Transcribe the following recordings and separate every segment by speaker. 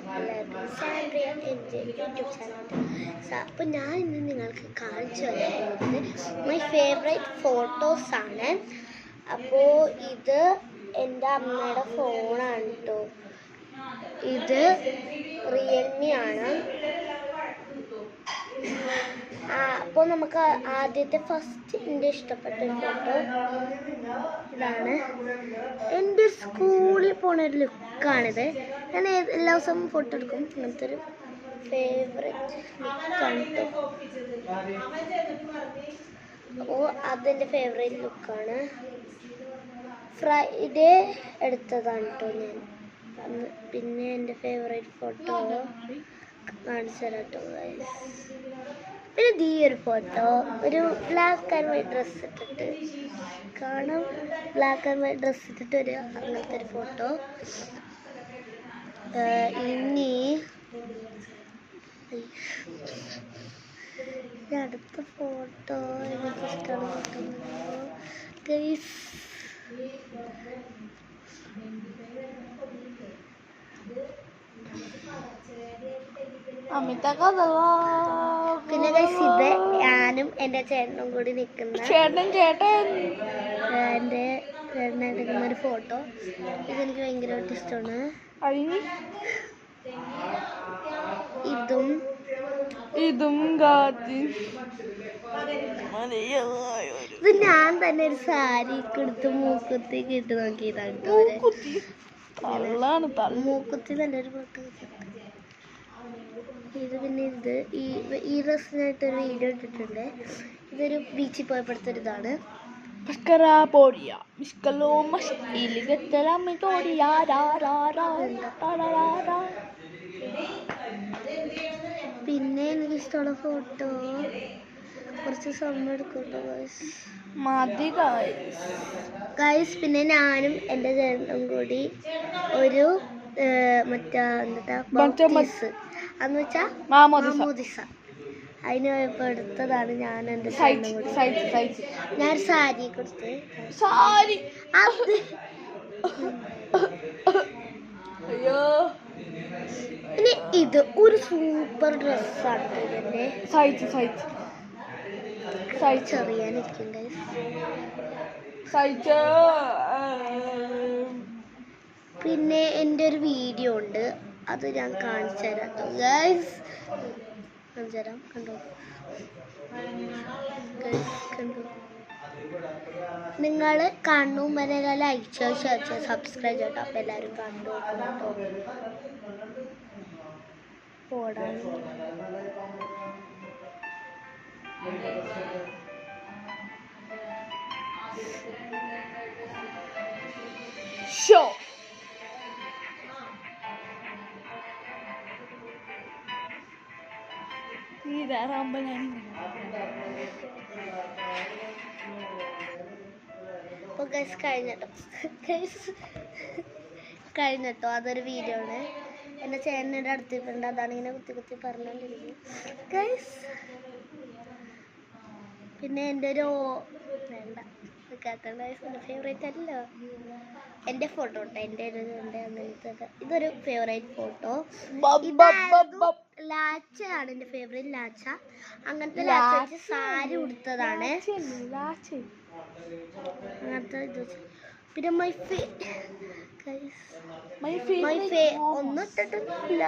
Speaker 1: എല്ലാവർക്കും സാൻഡ്രിയ എൻ്റെ YouTube channel. അപ്പോൾ ഞാൻ ഇന്ന് നിങ്ങൾക്ക് കാണിച്ചു തരാൻ പോകുന്നത് മൈ ഫേവറേറ്റ് ഫോട്ടോസാണ്. അപ്പോൾ ഇത് എൻ്റെ അമ്മയുടെ ഫോണാണ് കേട്ടോ. ഇത് റിയൽമി ആണ്. അപ്പോൾ നമുക്ക് ആദ്യത്തെ ഫസ്റ്റ് എൻ്റെ ഇഷ്ടപ്പെട്ട ഒരു ഫോട്ടോ ഇതാണ്. എൻ്റെ സ്കൂളിൽ പോണ ഒരു ലുക്കാണിത്. ഞാൻ എല്ലാ ദിവസവും ഫോട്ടോ എടുക്കും. അങ്ങനത്തെ ഒരു ഫേവറേറ്റ് ലുക്കാണ് കേട്ടോ. അപ്പോൾ അതെൻ്റെ ഫേവറേറ്റ് ലുക്കാണ്. ഫ്രൈഡേ എടുത്തതാണ് കേട്ടോ ഞാൻ. പിന്നെ എൻ്റെ ഫേവറേറ്റ് ഫോട്ടോ കാണിച്ചു തരാം കേട്ടോ. പിന്നെ ഈ ഒരു ഫോട്ടോ ഒരു ബ്ലാക്ക് ആൻഡ് വൈറ്റ് ഡ്രസ്സ് ഇട്ടിട്ട് കാണാം. ബ്ലാക്ക് ആൻഡ് വൈറ്റ് ഡ്രസ്സ് ഇട്ടിട്ട് ഒരു അങ്ങനത്തെ ഒരു ഫോട്ടോ. ഇനി അടുത്ത ഫോട്ടോ എനിക്ക് ഇഷ്ടമുള്ള ഫോട്ടോ ഗൈസ്. പിന്നെ ഗൈസ് ഇത് ഞാനും എൻ്റെ ചേട്ടനും കൂടി നിൽക്കുന്ന എൻ്റെ ചേട്ടനായിട്ട് നിൽക്കുന്ന ഒരു ഫോട്ടോ. ഇതെനിക്ക് ഭയങ്കരമായിട്ട് ഇഷ്ടമാണ്. ഇതും ഇത് ഞാൻ തന്നെ ഒരു സാരി കൊടുത്ത് മൂക്കുത്തി ഇട്ട് നോക്കിയതാണ്. മൂക്കുത്തി നല്ലൊരു ഫോട്ടോ. ഇത് പിന്നെ ഈ ഡ്രസ്സിനായിട്ടൊരു വീഡിയോ ഇട്ടിട്ടുണ്ട്. ഇതൊരു ബീച്ചിൽ പോയപ്പോഴത്തെ ഇതാണ്. പിന്നെ എനിക്ക് ഇഷ്ടമുള്ള ഫോട്ടോ കുറച്ച് സമയം എടുക്കട്ടോ ഗൈസ്. പിന്നെ ഞാനും എൻ്റെ ചേട്ടനും കൂടി ഒരു അന്ന് വെച്ചാ മാമോദിസ അതിന് പോയപ്പോ എടുത്തതാണ്. ഞാൻ എൻ്റെ ചേട്ടനും കൂടി ഞാൻ സാരി കൊടുത്ത് പിന്നെ ഇത് ഒരു സൂപ്പർ ഡ്രസ്സാണ്. ഇതിൻ്റെ ചെറിയാനിരിക്കും ഗൈസ്. പിന്നെ എൻ്റെ ഒരു വീഡിയോ ഉണ്ട്, അത് ഞാൻ കാണിച്ചു തരാം ഗൈസ്. കാണിച്ചു തരാം. കണ്ടോ കണ്ടോ. നിങ്ങൾ കാണും വരെ ലൈക്ക് ചെയ്യുക, ഷെയർ ചെയ്യുക, സബ്സ്ക്രൈബ് ചെയ്യട്ടോ. അപ്പം എല്ലാവരും കണ്ടു കേട്ടോ. ഓടാൻ ഷോ അപ്പോൾ ഗൈസ് കഴിഞ്ഞട്ടോ. അതൊരു വീഡിയോ ആണ്. എൻ്റെ ചേട്ടൻ്റെ അടുത്തിട്ടുണ്ട്. അതാണ് ഇങ്ങനെ കുത്തി പറഞ്ഞുകൊണ്ടിരിക്കുന്നത് ഗൈസ്. പിന്നെ എൻ്റെ ഒരു വേണ്ട എൻ്റെ ഫേവറേറ്റ് അല്ല എൻ്റെ ഫോട്ടോ കേട്ടോ. എൻ്റെ ഒരു ഉണ്ട് അങ്ങനത്തെ. ഇതൊരു ഫേവറേറ്റ് ഫോട്ടോ. ലാച്ചയാണ് എൻ്റെ ഫേവറേറ്റ്. ലാച്ച അങ്ങനത്തെ ലാച്ച വെച്ച് സാരി ഉടുത്തതാണ് അങ്ങനത്തെ ഇത്. പിന്നെ ഒന്നും ഇട്ടിട്ടില്ല.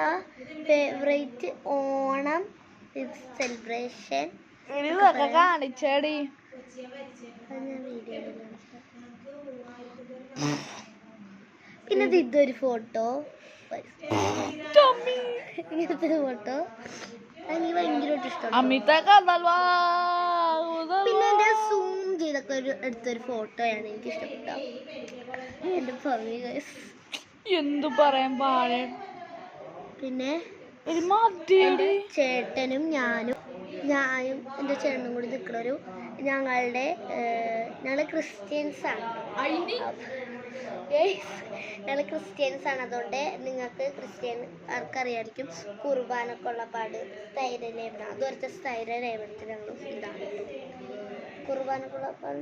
Speaker 1: ഫേവറേറ്റ് ഓണം സെലിബ്രേഷൻ
Speaker 2: കാണിച്ചേടി.
Speaker 1: പിന്നെ ഇതൊരു ഫോട്ടോ, ഇങ്ങനത്തെ ഒരു ഫോട്ടോ എനിക്ക് ഭയങ്കരമായിട്ട് ഇഷ്ടമാണ്. പിന്നെ എൻ്റെ സൂം ചെയ്തൊക്കെ എടുത്തൊരു ഫോട്ടോയാണ് എനിക്ക് ഇഷ്ടപ്പെട്ട. എൻ്റെ ഭംഗി
Speaker 2: എന്തു പറയാൻ പാടേ.
Speaker 1: പിന്നെ ചേട്ടനും ഞാനും എൻ്റെ ചേട്ടനും കൂടി നിൽക്കുന്ന ഞങ്ങൾ ക്രിസ്ത്യൻസാണ്. ഞങ്ങൾ ക്രിസ്ത്യൻസാണ്. അതുകൊണ്ട് നിങ്ങൾക്ക് ക്രിസ്ത്യൻകാർക്കറിയായിരിക്കും കുർബാനൊക്കെ ഉള്ള പാട് സ്ഥൈര്യ ലേപനം. അതുപോലത്തെ സ്ഥൈര്യ ലേപനത്തിൽ ഞങ്ങൾ ഇതാണ് കുർബാനൊക്കെ ഉള്ള പാട്.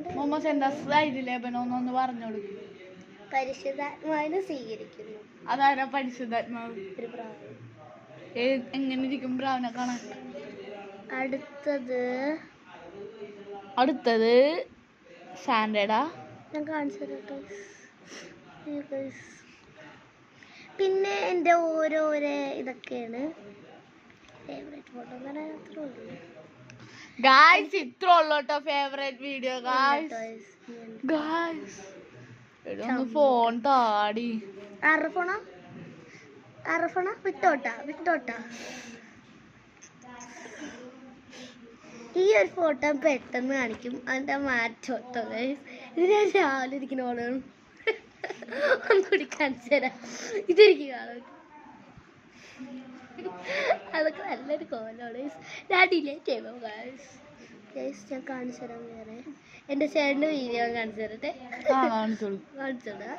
Speaker 2: സ്ഥൈര്യ ലേപനം ഒന്ന് പറഞ്ഞു കൊടുക്കും.
Speaker 1: പരിശുദ്ധാത്മാവിനെ സ്വീകരിക്കുന്നു.
Speaker 2: അതാരാ പരിശുദ്ധാത്മാവ്?
Speaker 1: ഒരു പ്രാവ്.
Speaker 2: എങ്ങനെ ഇരിക്കും പ്രാവിനെ കാണാൻ? അടുത്തത് സാൻഡേടാ.
Speaker 1: ഞാൻ കാണിച്ചു തരാം. പിന്നെ എൻ്റെ ഓരോരോ ഇതൊക്കെയാണ് ഫേവറേറ്റ് ഫോട്ടോ എന്ന് പറയാൻ അത്രേ ഉള്ളൂ.
Speaker 2: ഗായ്സ് ഇത്ര ഉള്ളോട്ടോ ഫേവറേറ്റ് വീഡിയോ. ഗായ്സ് ഒന്ന് ഫോൺ താടി.
Speaker 1: അറഫണ വിട്ടോട്ടാ. ഈ ഒരു ഫോട്ടോ പെട്ടെന്ന് കാണിക്കും, അതിന്റെ മാറ്റോട്ടോ. ഇത് ഞാൻ രാവിലെ ഇരിക്കുന്ന ഓടാണ്. ഒന്നുകൂടി കാണിച്ചു തരാം. ഇതെനിക്ക് കാണാൻ അതൊക്കെ നല്ലൊരു കോലാണ്. ഞാൻ ഡിലേറ്റ് ചെയ്തോ ഗൈസ്. ഞാൻ കാണിച്ചു തരാം. വേറെ എൻ്റെ ചേട്ടൻ്റെ വീഡിയോ കാണിച്ചു തരട്ടെ. കാണിച്ചോടാ.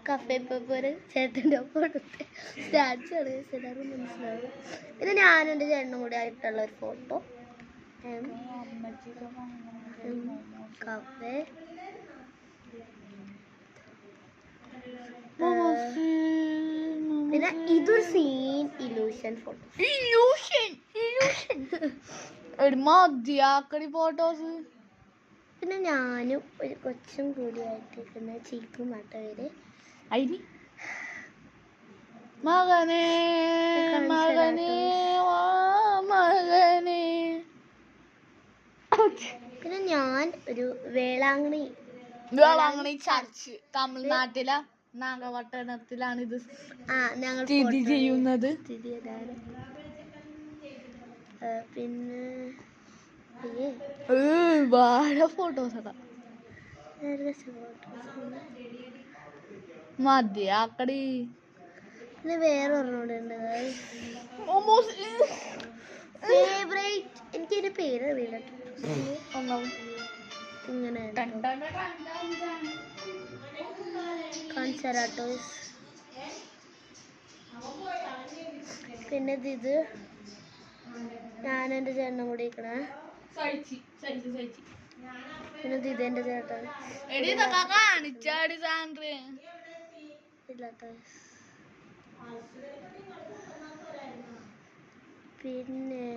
Speaker 1: കഫേ പേപ്പർ ചേട്ടൻ്റെ ഒപ്പം എടുത്ത് സ്റ്റാറ്റസ് എല്ലാവരും മനസ്സിലാവും. പിന്നെ ഞാനും എൻ്റെ ചേട്ടനും കൂടി ആയിട്ടുള്ള ഒരു ഫോട്ടോ. കഫേ പിന്നെ ഇതൊരു സീൻ ഇലൂഷൻ ഫോട്ടോ.
Speaker 2: മതിയാക്കടി ഫോട്ടോസ്.
Speaker 1: പിന്നെ ഞാനും ഒരു കൊച്ചും കൂടിയായിട്ടിരിക്കുന്ന ചീക്കും മാട്ടവര്.
Speaker 2: അതിന് മകനെ
Speaker 1: പിന്നെ ഞാൻ ഒരു വേളാങ്കണ്ണി
Speaker 2: ചർച്ച് തമിഴ്നാട്ടിലെ നാഗപട്ടണത്തിലാണ് ഇത്
Speaker 1: ഞങ്ങൾ
Speaker 2: സ്ഥിതി ചെയ്യുന്നത്.
Speaker 1: പിന്നെ
Speaker 2: വാഴ ഫോട്ടോസ് മതിയാക്കടി.
Speaker 1: പിന്നെ വേറെ ഒരെണ്ണോടുണ്ട് ഫേവറേറ്റ്. എനിക്ക് ഇതിന്റെ പേര് അറിയില്ല. ഇങ്ങനെ കാണിച്ചരാട്ടോ. പിന്നെ ഇത് ഞാൻ എൻ്റെ ചേട്ടനും കൂടി ഇരിക്കണേ. പിന്നെ ഇത് എൻ്റെ ചേട്ടൻ ഇല്ലാട്ടോ. പിന്നെ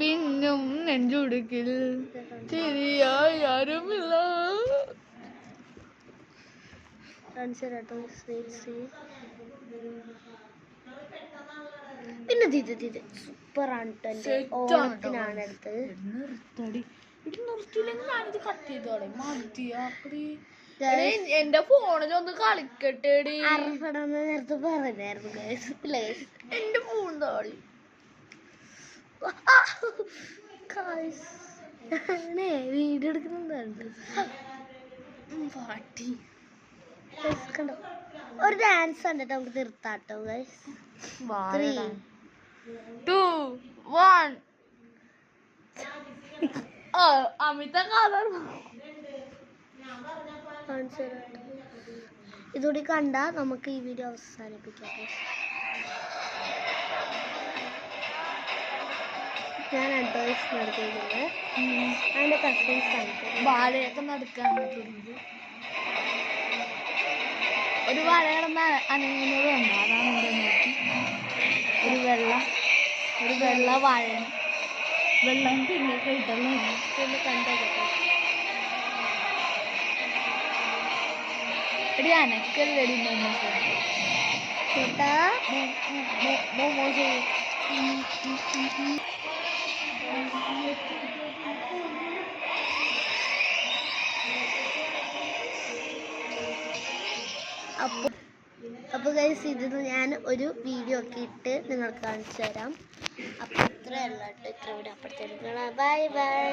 Speaker 2: വിന്നും നെഞ്ചുടുക്കിൽ ശരിയായി ആരുമില്ല.
Speaker 1: കാണിച്ചരാട്ടോ. പിന്നെ ഇത് സൂപ്പറാണ് കേട്ടോ. ഓണത്തിനാണ് എടുത്തത്.
Speaker 2: എന്റെ ഫോണിലൊന്ന് കളിക്കട്ടെടി.
Speaker 1: നേരത്തെ പറഞ്ഞായിരുന്നു
Speaker 2: എന്റെ ഫോൺ താടി.
Speaker 1: വീഡിയോ എടുക്കുന്നുണ്ട്. കണ്ടോ ഒരു ഡാൻസ് കണ്ടിട്ട് നമുക്ക് നിർത്താട്ടോ. 3,
Speaker 2: 2, 1. അമിത
Speaker 1: ഇതുകൂടി കണ്ടാ നമുക്ക് ഈ വീഡിയോ അവസാനിപ്പിക്കാം. ഞാൻ അഡ്വൈസ് നടത്തിയിരുന്നത് അതിൻ്റെ കസിൻസ് ആണ്.
Speaker 2: വാഴയൊക്കെ നടക്കാൻ ഒരു വാഴ കിടന്ന അനങ്ങുന്നത് ഉണ്ട്. അതാണ് എൻ്റെ നോക്കി. ഒരു വെള്ള വാഴ. വെള്ളം പിന്നെ കഴിട്ടുള്ള
Speaker 1: പിന്നെ കണ്ടോ
Speaker 2: എടി അനക്കല്ലടി മോമോസ്. മോമോസ്
Speaker 1: അപ്പോൾ ഗൈസ് ഇത് ഞാൻ ഒരു വീഡിയോ ഒക്കെ ഇട്ട് നിങ്ങൾക്ക് കാണിച്ചു തരാം. അപ്പോൾ ഇത്രയല്ല കേട്ടോ. ഇത്ര കൂടി അപ്പുറത്തേക്ക്. Bye bye.